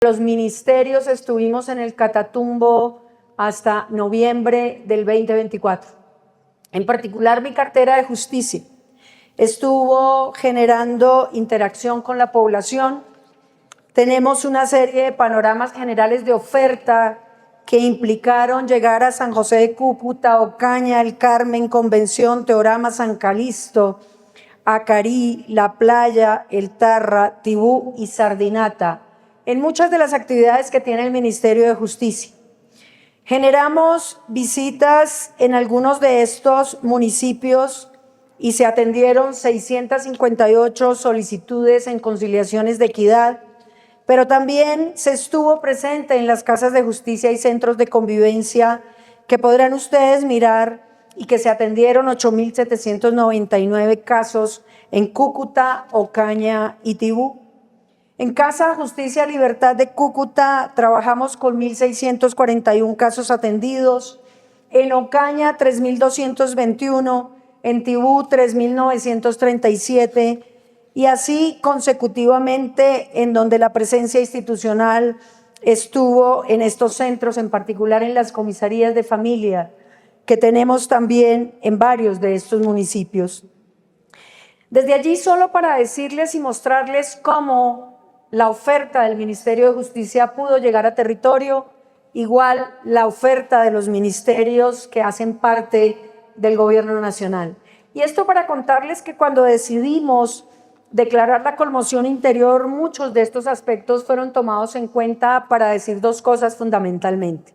Los ministerios estuvimos en el Catatumbo hasta noviembre del 2024. En particular, mi cartera de justicia estuvo generando interacción con la población. Tenemos una serie de panoramas generales de oferta que implicaron llegar a San José de Cúcuta, Ocaña, El Carmen, Convención, Teorama, San Calixto, Acarí, La Playa, El Tarra, Tibú y Sardinata, en muchas de las actividades que tiene el Ministerio de Justicia. Generamos visitas en algunos de estos municipios y se atendieron 658 solicitudes en conciliaciones de equidad, pero también se estuvo presente en las casas de justicia y centros de convivencia que podrán ustedes mirar y que se atendieron 8.799 casos en Cúcuta, Ocaña y Tibú. En Casa Justicia Libertad de Cúcuta trabajamos con 1.641 casos atendidos, en Ocaña 3.221, en Tibú 3.937 y así consecutivamente en donde la presencia institucional estuvo en estos centros, en particular en las comisarías de familia que tenemos también en varios de estos municipios. Desde allí, solo para decirles y mostrarles cómo la oferta del Ministerio de Justicia pudo llegar a territorio, igual la oferta de los ministerios que hacen parte del Gobierno Nacional. Y esto para contarles que cuando decidimos declarar la conmoción interior, muchos de estos aspectos fueron tomados en cuenta para decir dos cosas fundamentalmente.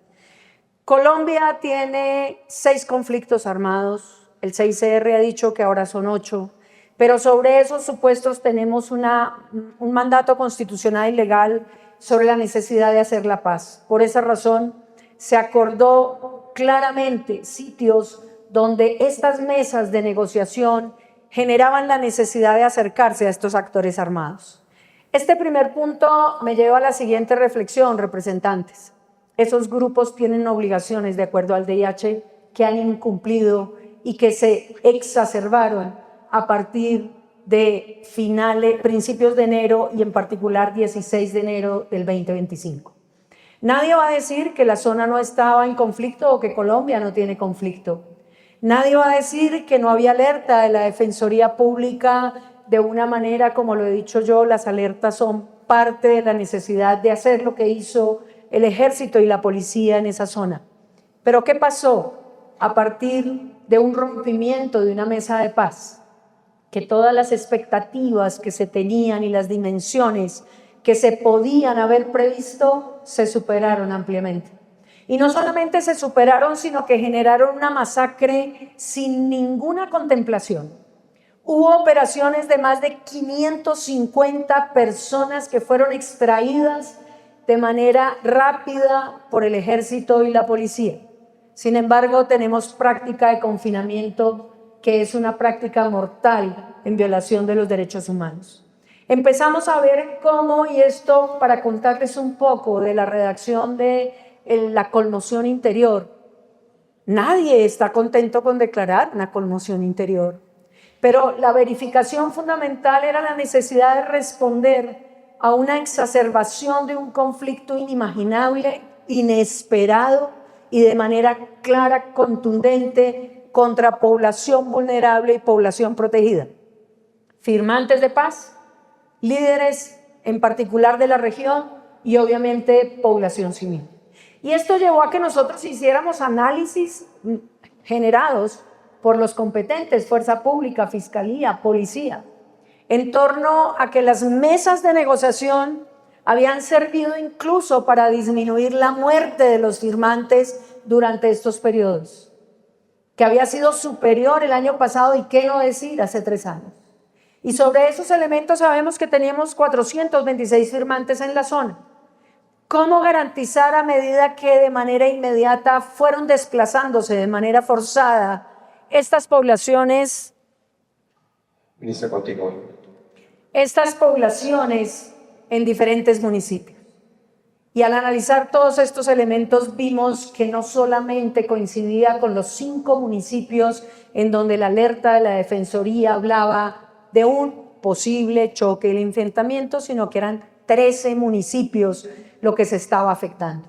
Colombia tiene 6 conflictos armados, el CICR ha dicho que ahora son 8, pero sobre esos supuestos tenemos un mandato constitucional y legal sobre la necesidad de hacer la paz. Por esa razón se acordó claramente sitios donde estas mesas de negociación generaban la necesidad de acercarse a estos actores armados. Este primer punto me lleva a la siguiente reflexión, representantes. Esos grupos tienen obligaciones de acuerdo al DIH que han incumplido y que se exacerbaron a partir de principios de enero y en particular 16 de enero del 2025. Nadie va a decir que la zona no estaba en conflicto o que Colombia no tiene conflicto. Nadie va a decir que no había alerta de la Defensoría Pública de una manera, como lo he dicho yo, las alertas son parte de la necesidad de hacer lo que hizo el Ejército y la Policía en esa zona. Pero ¿qué pasó a partir de un rompimiento de una mesa de paz? Que todas las expectativas que se tenían y las dimensiones que se podían haber previsto se superaron ampliamente. Y no solamente se superaron, sino que generaron una masacre sin ninguna contemplación. Hubo operaciones de más de 550 personas que fueron extraídas de manera rápida por el Ejército y la Policía. Sin embargo, tenemos práctica de confinamiento que es una práctica mortal en violación de los derechos humanos. Empezamos a ver cómo, y esto para contarles un poco de la redacción de la conmoción interior, nadie está contento con declarar una conmoción interior, pero la verificación fundamental era la necesidad de responder a una exacerbación de un conflicto inimaginable, inesperado y de manera clara, contundente, contra población vulnerable y población protegida. Firmantes de paz, líderes en particular de la región y obviamente población civil. Y esto llevó a que nosotros hiciéramos análisis generados por los competentes, fuerza pública, fiscalía, policía, en torno a que las mesas de negociación habían servido incluso para disminuir la muerte de los firmantes durante estos periodos, que había sido superior el año pasado y qué no decir hace 3 años. Y sobre esos elementos sabemos que teníamos 426 firmantes en la zona. ¿Cómo garantizar a medida que de manera inmediata fueron desplazándose de manera forzada estas poblaciones? Ministra, continúe. Estas poblaciones en diferentes municipios. Y al analizar todos estos elementos vimos que no solamente coincidía con los 5 municipios en donde la alerta de la Defensoría hablaba de un posible choque y enfrentamiento, sino que eran 13 municipios lo que se estaba afectando.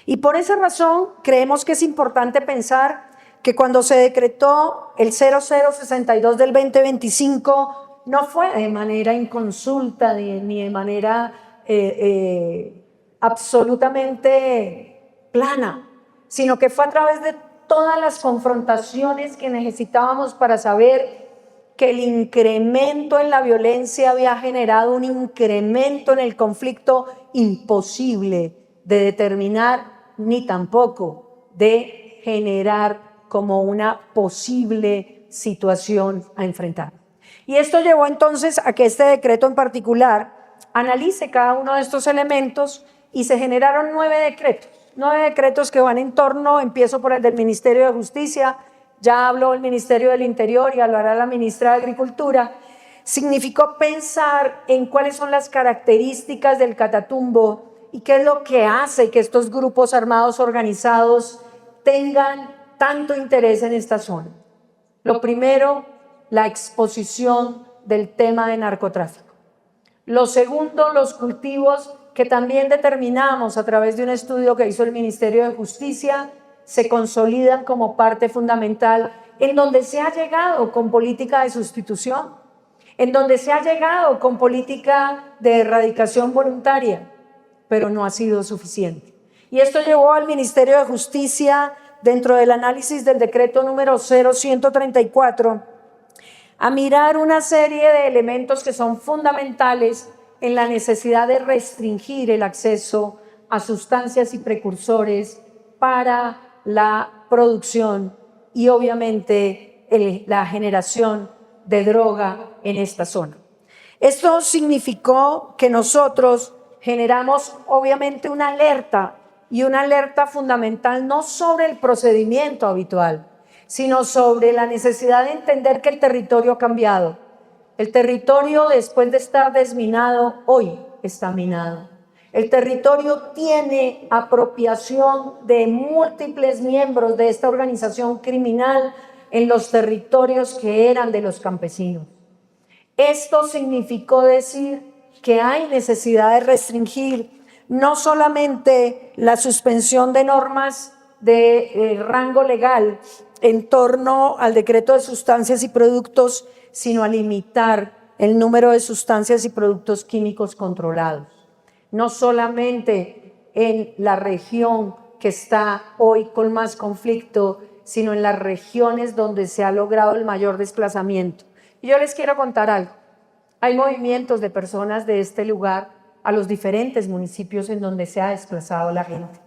Y por esa razón creemos que es importante pensar que cuando se decretó el 0062 del 2025 no fue de manera inconsulta ni de manera absolutamente plana, sino que fue a través de todas las confrontaciones que necesitábamos para saber que el incremento en la violencia había generado un incremento en el conflicto imposible de determinar ni tampoco de generar como una posible situación a enfrentar. Y esto llevó entonces a que este decreto en particular analice cada uno de estos elementos y se generaron 9 decretos que van en torno, empiezo por el del Ministerio de Justicia, ya habló el Ministerio del Interior y hablará la ministra de Agricultura. Significó pensar en cuáles son las características del Catatumbo y qué es lo que hace que estos grupos armados organizados tengan tanto interés en esta zona. Lo primero, la exposición del tema de narcotráfico. Lo segundo, los cultivos que también determinamos a través de un estudio que hizo el Ministerio de Justicia, se consolidan como parte fundamental en donde se ha llegado con política de sustitución, en donde se ha llegado con política de erradicación voluntaria, pero no ha sido suficiente. Y esto llevó al Ministerio de Justicia, dentro del análisis del decreto número 0134, a mirar una serie de elementos que son fundamentales en la necesidad de restringir el acceso a sustancias y precursores para la producción y obviamente la generación de droga en esta zona. Esto significó que nosotros generamos obviamente una alerta y una alerta fundamental no sobre el procedimiento habitual, sino sobre la necesidad de entender que el territorio ha cambiado. El territorio, después de estar desminado, hoy está minado. El territorio tiene apropiación de múltiples miembros de esta organización criminal en los territorios que eran de los campesinos. Esto significó decir que hay necesidad de restringir no solamente la suspensión de normas de rango legal en torno al decreto de sustancias y productos, sino a limitar el número de sustancias y productos químicos controlados. No solamente en la región que está hoy con más conflicto, sino en las regiones donde se ha logrado el mayor desplazamiento. Y yo les quiero contar algo. Hay movimientos de personas de este lugar a los diferentes municipios en donde se ha desplazado la gente.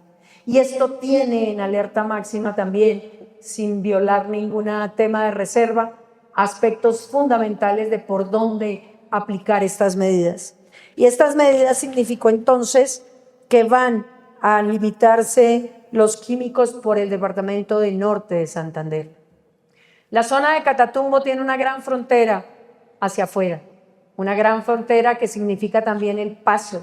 Y esto tiene en alerta máxima también, sin violar ningún tema de reserva, aspectos fundamentales de por dónde aplicar estas medidas. Y estas medidas significó entonces que van a limitarse los químicos por el departamento del norte de Santander. La zona de Catatumbo tiene una gran frontera hacia afuera, una gran frontera que significa también el paso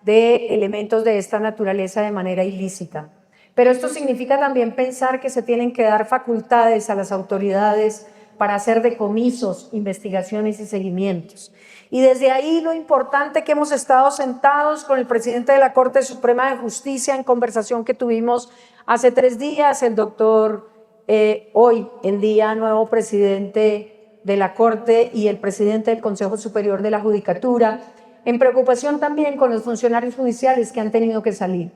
de elementos de esta naturaleza de manera ilícita. Pero esto significa también pensar que se tienen que dar facultades a las autoridades para hacer decomisos, investigaciones y seguimientos. Y desde ahí lo importante que hemos estado sentados con el presidente de la Corte Suprema de Justicia en conversación que tuvimos hace 3 días, el doctor hoy en día nuevo presidente de la Corte y el presidente del Consejo Superior de la Judicatura, en preocupación también con los funcionarios judiciales que han tenido que salir,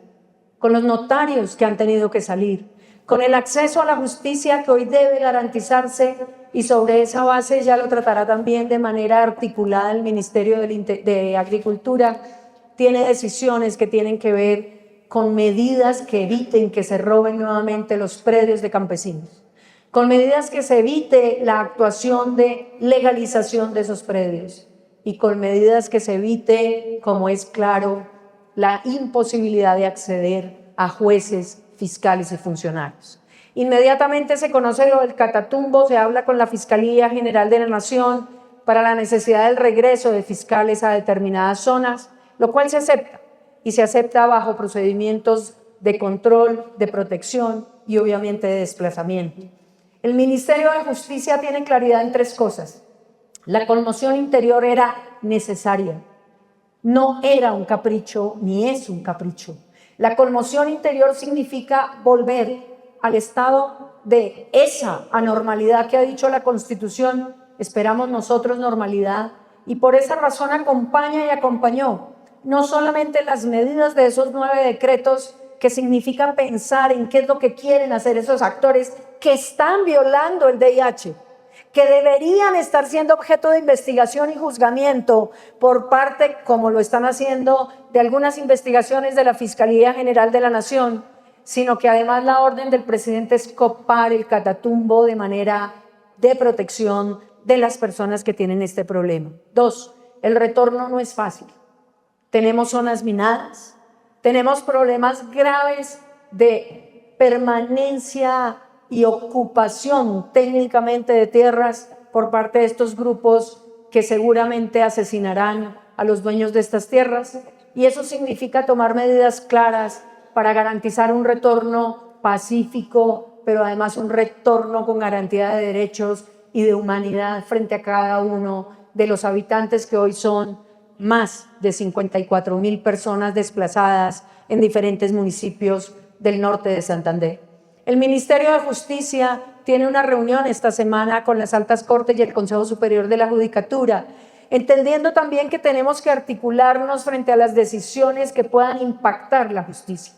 con los notarios que han tenido que salir, con el acceso a la justicia que hoy debe garantizarse, y sobre esa base ya lo tratará también de manera articulada el Ministerio de Agricultura. Tiene decisiones que tienen que ver con medidas que eviten que se roben nuevamente los predios de campesinos, con medidas que se evite la actuación de legalización de esos predios y con medidas que se evite, como es claro, la imposibilidad de acceder a jueces, fiscales y funcionarios. Inmediatamente se conoce lo del Catatumbo, se habla con la Fiscalía General de la Nación para la necesidad del regreso de fiscales a determinadas zonas, lo cual se acepta, y se acepta bajo procedimientos de control, de protección y obviamente de desplazamiento. El Ministerio de Justicia tiene claridad en 3 cosas. La conmoción interior era necesaria. no era un capricho ni es un capricho. La conmoción interior significa volver al estado de esa anormalidad que ha dicho la Constitución, esperamos nosotros normalidad, y por esa razón acompaña y acompañó no solamente las medidas de esos 9 decretos que significan pensar en qué es lo que quieren hacer esos actores que están violando el VIH, que deberían estar siendo objeto de investigación y juzgamiento por parte, como lo están haciendo, de algunas investigaciones de la Fiscalía General de la Nación, sino que además la orden del presidente es copar el catatumbo de manera de protección de las personas que tienen este problema. 2, el retorno no es fácil. Tenemos zonas minadas, tenemos problemas graves de permanencia y ocupación técnicamente de tierras por parte de estos grupos que seguramente asesinarán a los dueños de estas tierras, y eso significa tomar medidas claras para garantizar un retorno pacífico, pero además un retorno con garantía de derechos y de humanidad frente a cada uno de los habitantes, que hoy son más de 54.000 personas desplazadas en diferentes municipios del norte de Santander. El Ministerio de Justicia tiene una reunión esta semana con las altas cortes y el Consejo Superior de la Judicatura, entendiendo también que tenemos que articularnos frente a las decisiones que puedan impactar la justicia.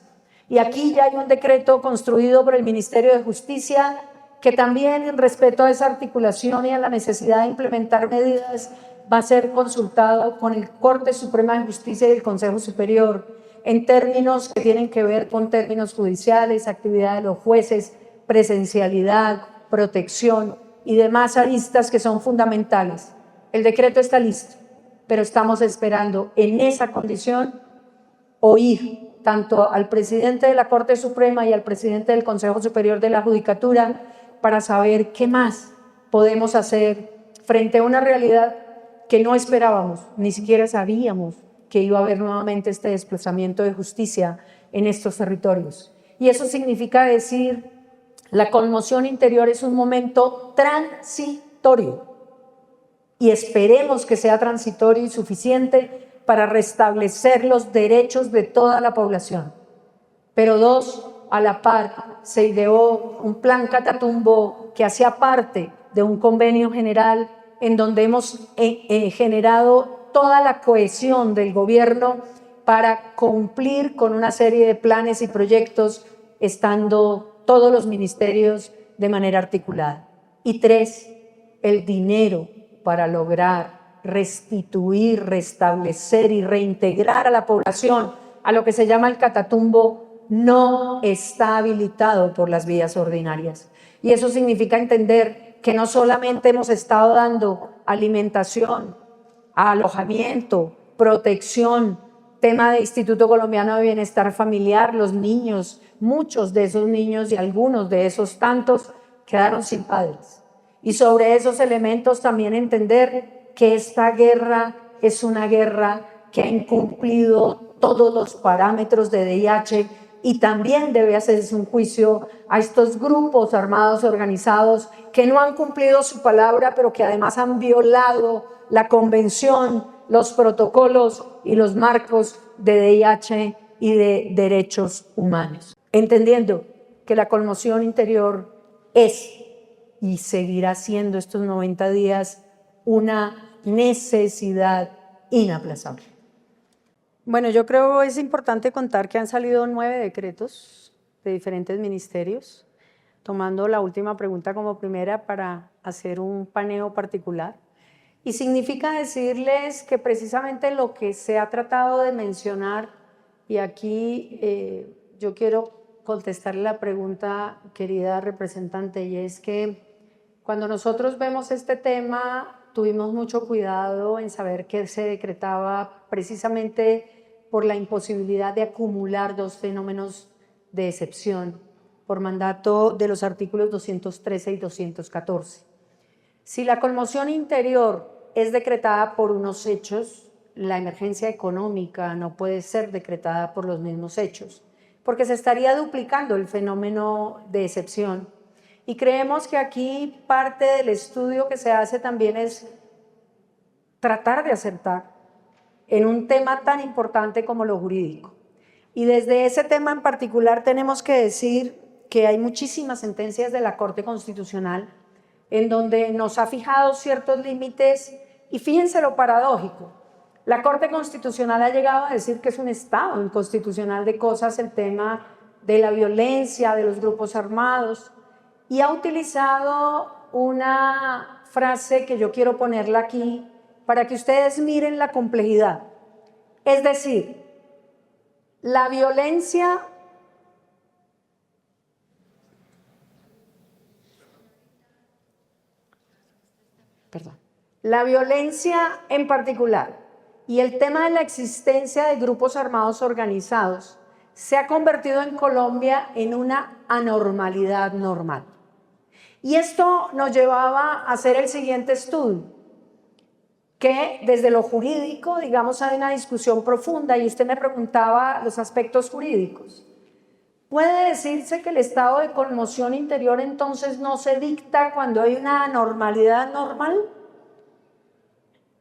Y aquí ya hay un decreto construido por el Ministerio de Justicia que también, en respeto a esa articulación y a la necesidad de implementar medidas, va a ser consultado con el Corte Suprema de Justicia y el Consejo Superior en términos que tienen que ver con términos judiciales, actividad de los jueces, presencialidad, protección y demás aristas que son fundamentales. El decreto está listo, pero estamos esperando en esa condición oír tanto al presidente de la Corte Suprema y al presidente del Consejo Superior de la Judicatura para saber qué más podemos hacer frente a una realidad que no esperábamos, ni siquiera sabíamos que iba a haber nuevamente este desplazamiento de justicia en estos territorios. Y eso significa decir, la conmoción interior es un momento transitorio y esperemos que sea transitorio y suficiente para restablecer los derechos de toda la población. Pero 2, a la par, se ideó un plan Catatumbo que hacía parte de un convenio general en donde hemos generado toda la cohesión del gobierno para cumplir con una serie de planes y proyectos, estando todos los ministerios de manera articulada. Y 3, el dinero para lograr restituir, restablecer y reintegrar a la población a lo que se llama el Catatumbo no está habilitado por las vías ordinarias. Y eso significa entender que no solamente hemos estado dando alimentación, alojamiento, protección, tema de Instituto Colombiano de Bienestar Familiar, los niños, muchos de esos niños y algunos de esos tantos quedaron sin padres. Y sobre esos elementos también entender que esta guerra es una guerra que ha incumplido todos los parámetros de VIH y también debe hacerse un juicio a estos grupos armados organizados que no han cumplido su palabra, pero que además han violado la convención, los protocolos y los marcos de VIH y de derechos humanos. Entendiendo que la conmoción interior es y seguirá siendo estos 90 días una necesidad inaplazable. Bueno, yo creo que es importante contar que han salido 9 decretos de diferentes ministerios, tomando la última pregunta como primera para hacer un paneo particular. Y significa decirles que precisamente lo que se ha tratado de mencionar, y aquí yo quiero contestarle la pregunta, querida representante, y es que cuando nosotros vemos este tema, tuvimos mucho cuidado en saber que se decretaba precisamente por la imposibilidad de acumular 2 fenómenos de excepción por mandato de los artículos 213 y 214. Si la conmoción interior es decretada por unos hechos, la emergencia económica no puede ser decretada por los mismos hechos, porque se estaría duplicando el fenómeno de excepción. Y creemos que aquí parte del estudio que se hace también es tratar de acertar en un tema tan importante como lo jurídico. Y desde ese tema en particular tenemos que decir que hay muchísimas sentencias de la Corte Constitucional en donde nos ha fijado ciertos límites, y fíjense lo paradójico. La Corte Constitucional ha llegado a decir que es un estado inconstitucional de cosas el tema de la violencia, de los grupos armados, y ha utilizado una frase que yo quiero ponerla aquí para que ustedes miren la complejidad. Es decir, la violencia en particular y el tema de la existencia de grupos armados organizados se ha convertido en Colombia en una anormalidad normal. Y esto nos llevaba a hacer el siguiente estudio, que desde lo jurídico, digamos, hay una discusión profunda, y usted me preguntaba los aspectos jurídicos. ¿Puede decirse que el estado de conmoción interior entonces no se dicta cuando hay una anormalidad normal?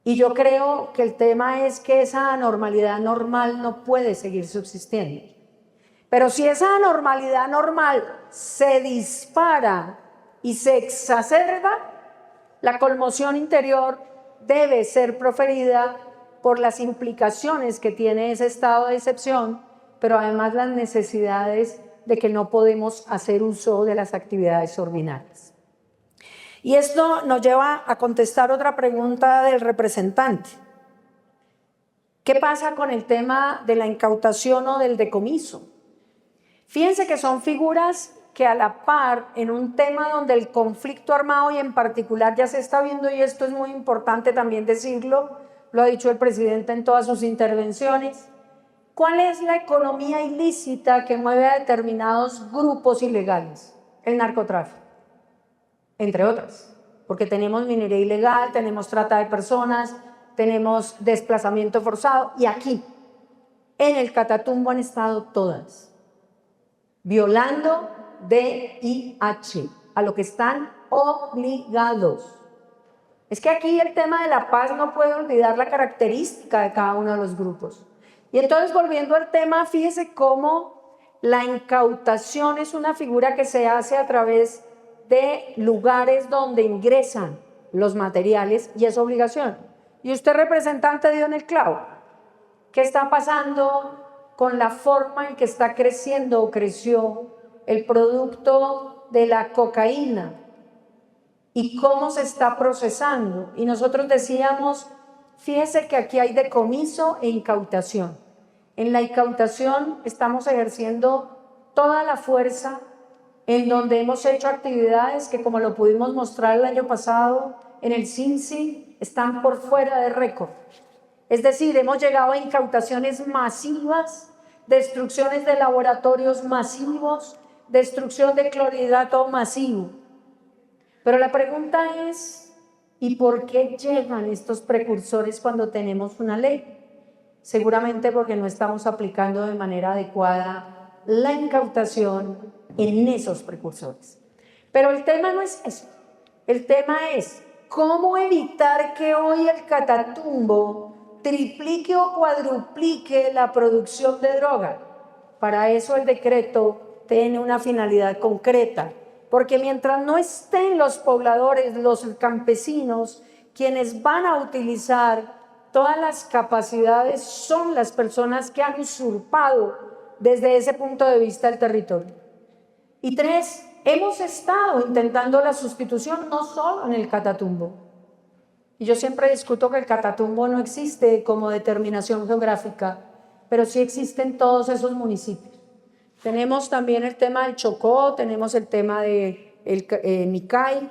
Y yo creo que el tema es que esa anormalidad normal no puede seguir subsistiendo. Pero si esa anormalidad normal se dispara y se exacerba, la conmoción interior debe ser proferida por las implicaciones que tiene ese estado de excepción, pero además las necesidades de que no podemos hacer uso de las actividades ordinarias. Y esto nos lleva a contestar otra pregunta del representante. ¿Qué pasa con el tema de la incautación o del decomiso? Fíjense que son figuras que a la par, en un tema donde el conflicto armado y en particular ya se está viendo, y esto es muy importante también decirlo, lo ha dicho el presidente en todas sus intervenciones, ¿cuál es la economía ilícita que mueve a determinados grupos ilegales? El narcotráfico, entre otras, porque tenemos minería ilegal, tenemos trata de personas, tenemos desplazamiento forzado, y aquí, en el Catatumbo, han estado todas, violando DIH, a lo que están obligados. Es que aquí el tema de la paz no puede olvidar la característica de cada uno de los grupos. Y entonces, volviendo al tema, fíjese cómo la incautación es una figura que se hace a través de lugares donde ingresan los materiales, y es obligación. Y usted, representante, dio en el clavo. ¿Qué está pasando con la forma en que está creciendo o creció el producto de la cocaína y cómo se está procesando? Y nosotros decíamos, fíjese que aquí hay decomiso e incautación. En la incautación estamos ejerciendo toda la fuerza, en donde hemos hecho actividades que, como lo pudimos mostrar el año pasado en el CINCI, están por fuera de récord. Es decir, hemos llegado a incautaciones masivas, destrucciones de laboratorios masivos, destrucción de clorhidrato masivo. Pero la pregunta es, ¿y por qué llegan estos precursores cuando tenemos una ley? Seguramente porque no estamos aplicando de manera adecuada la incautación en esos precursores. Pero el tema no es eso. El tema es cómo evitar que hoy el Catatumbo triplique o cuadruplique la producción de droga. Para eso el decreto tiene una finalidad concreta, porque mientras no estén los pobladores, los campesinos, quienes van a utilizar todas las capacidades son las personas que han usurpado desde ese punto de vista el territorio. Y tres, hemos estado intentando la sustitución no solo en el Catatumbo. Y yo siempre discuto que el Catatumbo no existe como determinación geográfica, pero sí existen todos esos municipios. Tenemos también el tema del Chocó, tenemos el tema de Nicay,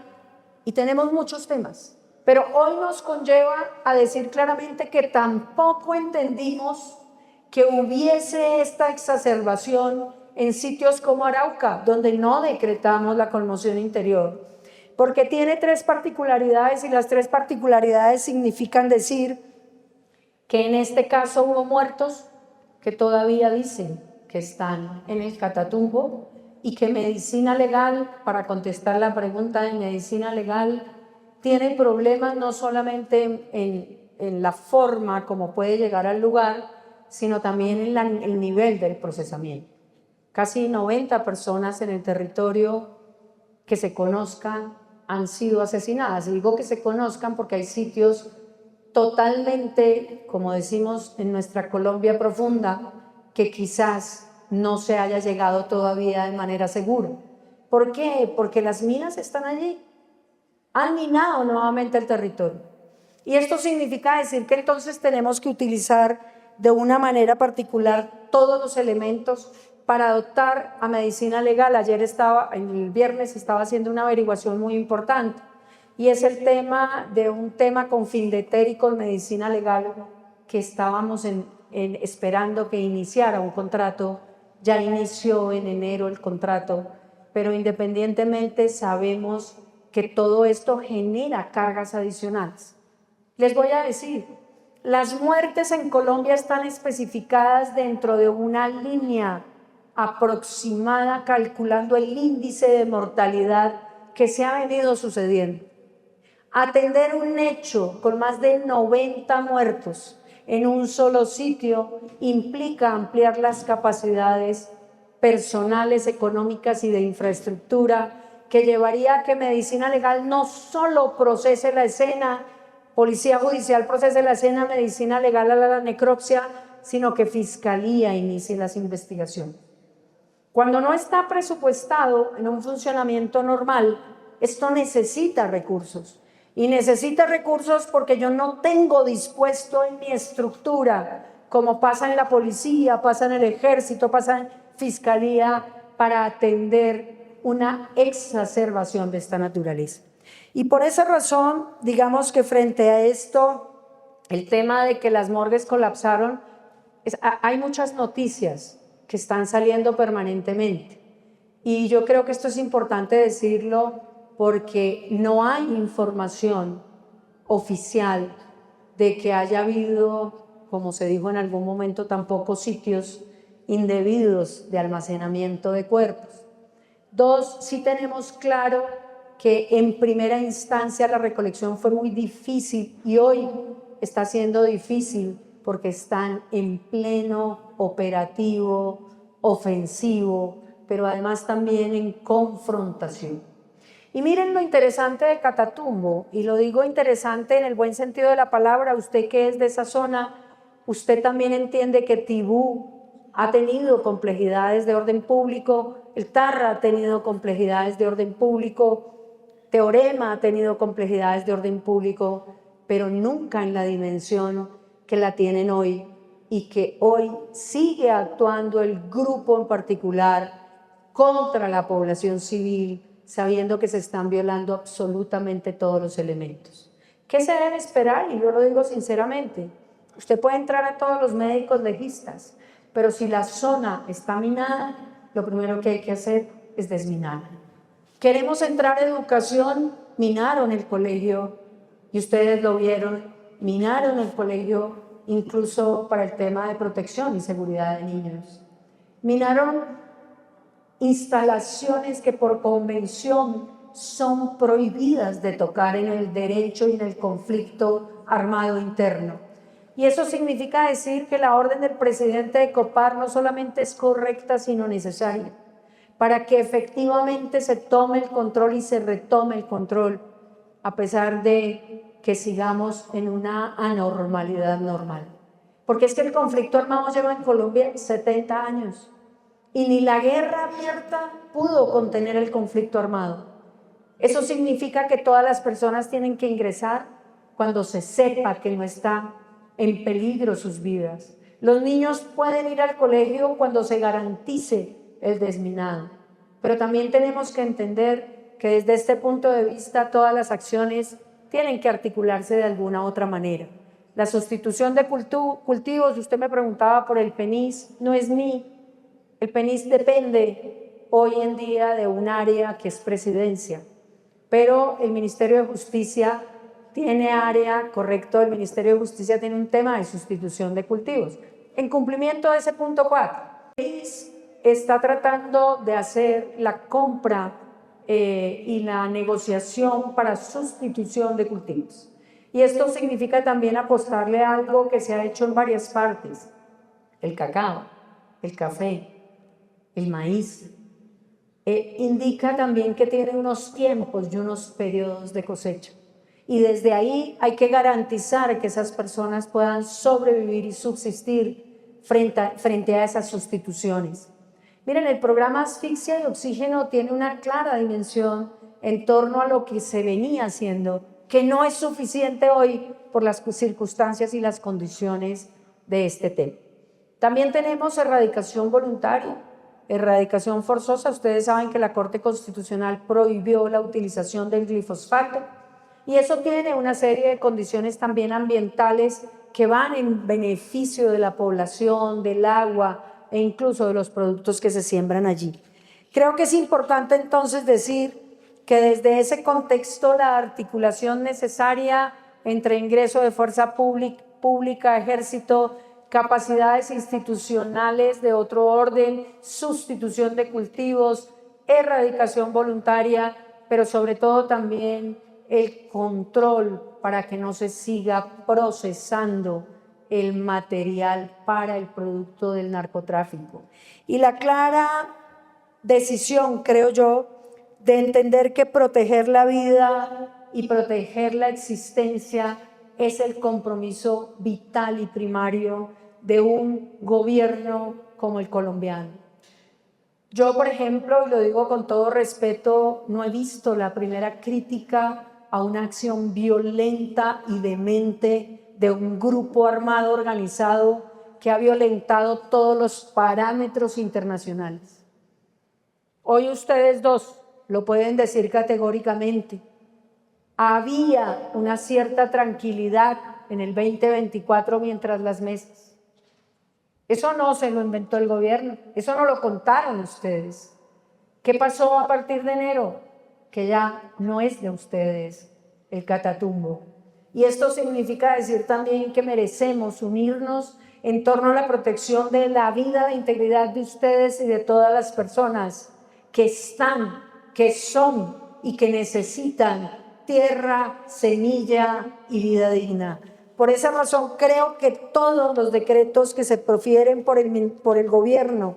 y tenemos muchos temas. Pero hoy nos conlleva a decir claramente que tampoco entendimos que hubiese esta exacerbación en sitios como Arauca, donde no decretamos la conmoción interior, porque tiene tres particularidades, y las tres particularidades significan decir que en este caso hubo muertos que todavía dicen que están en el Catatumbo, y que medicina legal, para contestar la pregunta de medicina legal, tiene problemas no solamente en en la forma como puede llegar al lugar, sino también en el nivel del procesamiento. Casi 90 personas en el territorio que se conozcan han sido asesinadas. Y digo que se conozcan porque hay sitios totalmente, como decimos en nuestra Colombia profunda, que quizás no se haya llegado todavía de manera segura. ¿Por qué? Porque las minas están allí. Han minado nuevamente el territorio. Y esto significa decir que entonces tenemos que utilizar de una manera particular todos los elementos para adoptar a medicina legal. El viernes estaba haciendo una averiguación muy importante y es el tema de un tema con Findeter y con medicina legal que estábamos esperando que iniciara un contrato. Ya inició en enero el contrato, pero independientemente sabemos que todo esto genera cargas adicionales. Les voy a decir, las muertes en Colombia están especificadas dentro de una línea aproximada calculando el índice de mortalidad que se ha venido sucediendo. Atender un hecho con más de 90 muertos en un solo sitio implica ampliar las capacidades personales, económicas y de infraestructura que llevaría a que medicina legal no solo procese la escena, policía judicial procese la escena, medicina legal a la necropsia, sino que fiscalía inicie las investigaciones. Cuando no está presupuestado en un funcionamiento normal, esto necesita recursos. Y necesita recursos porque yo no tengo dispuesto en mi estructura, como pasa en la policía, pasa en el ejército, pasa en fiscalía, para atender una exacerbación de esta naturaleza. Y por esa razón, digamos que frente a esto, el tema de que las morgues colapsaron, hay muchas noticias que están saliendo permanentemente. Y yo creo que esto es importante decirlo porque no hay información oficial de que haya habido, como se dijo en algún momento, tampoco sitios indebidos de almacenamiento de cuerpos. Dos, sí tenemos claro que en primera instancia la recolección fue muy difícil y hoy está siendo difícil porque están en pleno operativo, ofensivo, pero además también en confrontación. Y miren lo interesante de Catatumbo, y lo digo interesante en el buen sentido de la palabra, usted que es de esa zona, usted también entiende que Tibú ha tenido complejidades de orden público, el Tarra ha tenido complejidades de orden público, Teorema ha tenido complejidades de orden público, pero nunca en la dimensión que la tienen hoy y que hoy sigue actuando el grupo en particular contra la población civil, sabiendo que se están violando absolutamente todos los elementos. ¿Qué se debe esperar? Y yo lo digo sinceramente, usted puede entrar a todos los médicos legistas, pero si la zona está minada, lo primero que hay que hacer es desminarla. Queremos entrar a educación, minaron el colegio, y ustedes lo vieron, minaron el colegio incluso para el tema de protección y seguridad de niños. Minaron instalaciones que por convención son prohibidas de tocar en el derecho y en el conflicto armado interno. Y eso significa decir que la orden del presidente de Copar no solamente es correcta, sino necesaria, para que efectivamente se tome el control y se retome el control, a pesar de que sigamos en una anormalidad normal. Porque es que el conflicto armado lleva en Colombia 70 años. Y ni la guerra abierta pudo contener el conflicto armado. Eso significa que todas las personas tienen que ingresar cuando se sepa que no está en peligro sus vidas. Los niños pueden ir al colegio cuando se garantice el desminado. Pero también tenemos que entender que desde este punto de vista todas las acciones tienen que articularse de alguna otra manera. La sustitución de cultivos, usted me preguntaba por el PENIS, no es ni el PENIS depende hoy en día de un área que es presidencia, pero el Ministerio de Justicia tiene área, correcto, el Ministerio de Justicia tiene un tema de sustitución de cultivos. En cumplimiento de ese punto 4, el PENIS está tratando de hacer la compra y la negociación para sustitución de cultivos. Y esto significa también apostarle a algo que se ha hecho en varias partes: el cacao, el café, el maíz. Indica también que tiene unos tiempos y unos periodos de cosecha. Y desde ahí hay que garantizar que esas personas puedan sobrevivir y subsistir frente a esas sustituciones. Miren, el programa Asfixia y Oxígeno tiene una clara dimensión en torno a lo que se venía haciendo, que no es suficiente hoy por las circunstancias y las condiciones de este tema. También tenemos erradicación voluntaria, erradicación forzosa. Ustedes saben que la Corte Constitucional prohibió la utilización del glifosfato, y eso tiene una serie de condiciones también ambientales que van en beneficio de la población, del agua e incluso de los productos que se siembran allí. Creo que es importante entonces decir que desde ese contexto la articulación necesaria entre ingreso de fuerza pública, ejército, capacidades institucionales de otro orden, sustitución de cultivos, erradicación voluntaria, pero sobre todo también el control para que no se siga procesando el material para el producto del narcotráfico. Y la clara decisión, creo yo, de entender que proteger la vida y proteger la existencia es el compromiso vital y primario de un gobierno como el colombiano. Yo, por ejemplo, y lo digo con todo respeto, no he visto la primera crítica a una acción violenta y demente de un grupo armado organizado que ha violentado todos los parámetros internacionales. Hoy ustedes dos lo pueden decir categóricamente. Había una cierta tranquilidad en el 2024 mientras las mesas. Eso no se lo inventó el gobierno, eso no lo contaron ustedes. ¿Qué pasó a partir de enero? Que ya no es de ustedes el Catatumbo. Y esto significa decir también que merecemos unirnos en torno a la protección de la vida, la integridad de ustedes y de todas las personas que están, que son y que necesitan tierra, semilla y vida digna. Por esa razón creo que todos los decretos que se profieren por el gobierno,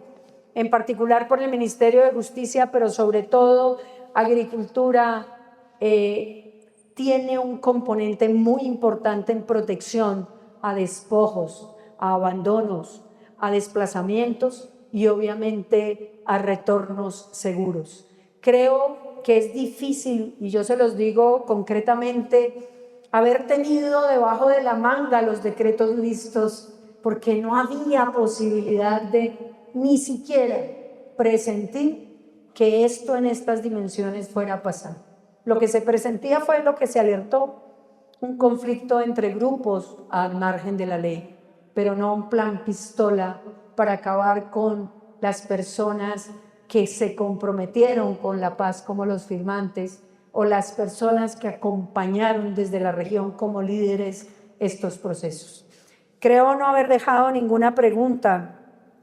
en particular por el Ministerio de Justicia, pero sobre todo Agricultura, tiene un componente muy importante en protección a despojos, a abandonos, a desplazamientos y obviamente a retornos seguros. Creo que es difícil, y yo se los digo concretamente, haber tenido debajo de la manga los decretos listos, porque no había posibilidad de ni siquiera presentir que esto en estas dimensiones fuera a pasar. Lo que se presentía fue lo que se alertó, un conflicto entre grupos al margen de la ley, pero no un plan pistola para acabar con las personas que se comprometieron con la paz como los firmantes, o las personas que acompañaron desde la región como líderes estos procesos. Creo no haber dejado ninguna pregunta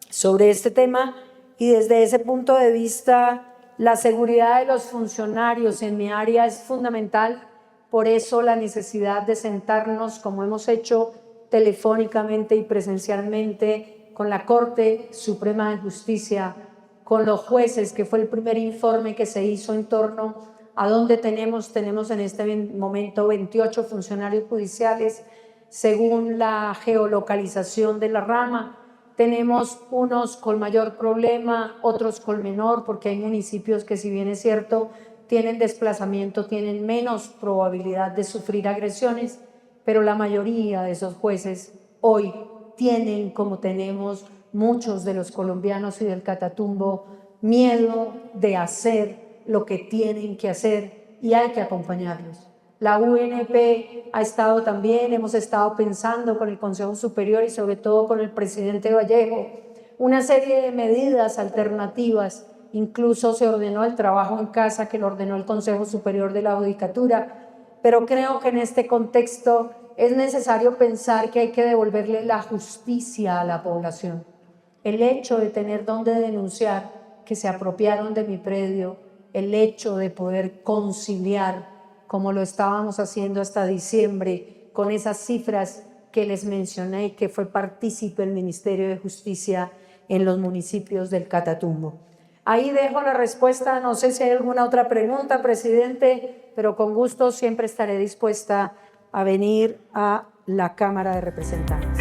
sobre este tema, y desde ese punto de vista la seguridad de los funcionarios en mi área es fundamental. Por eso la necesidad de sentarnos, como hemos hecho telefónicamente y presencialmente, con la Corte Suprema de Justicia, con los jueces, que fue el primer informe que se hizo en torno a dónde tenemos en este momento 28 funcionarios judiciales según la geolocalización de la rama. Tenemos unos con mayor problema, otros con menor, porque hay municipios que, si bien es cierto, tienen desplazamiento, tienen menos probabilidad de sufrir agresiones, pero la mayoría de esos jueces hoy tienen, como tenemos muchos de los colombianos y del Catatumbo, miedo de hacer lo que tienen que hacer, y hay que acompañarlos. La UNP ha estado también, hemos estado pensando con el Consejo Superior y sobre todo con el presidente Vallejo, una serie de medidas alternativas. Incluso se ordenó el trabajo en casa, que lo ordenó el Consejo Superior de la Judicatura, pero creo que en este contexto es necesario pensar que hay que devolverle la justicia a la población. El hecho de tener donde denunciar que se apropiaron de mi predio, el hecho de poder conciliar, como lo estábamos haciendo hasta diciembre, con esas cifras que les mencioné, que fue partícipe el Ministerio de Justicia en los municipios del Catatumbo. Ahí dejo la respuesta, no sé si hay alguna otra pregunta, presidente, pero con gusto siempre estaré dispuesta a venir a la Cámara de Representantes.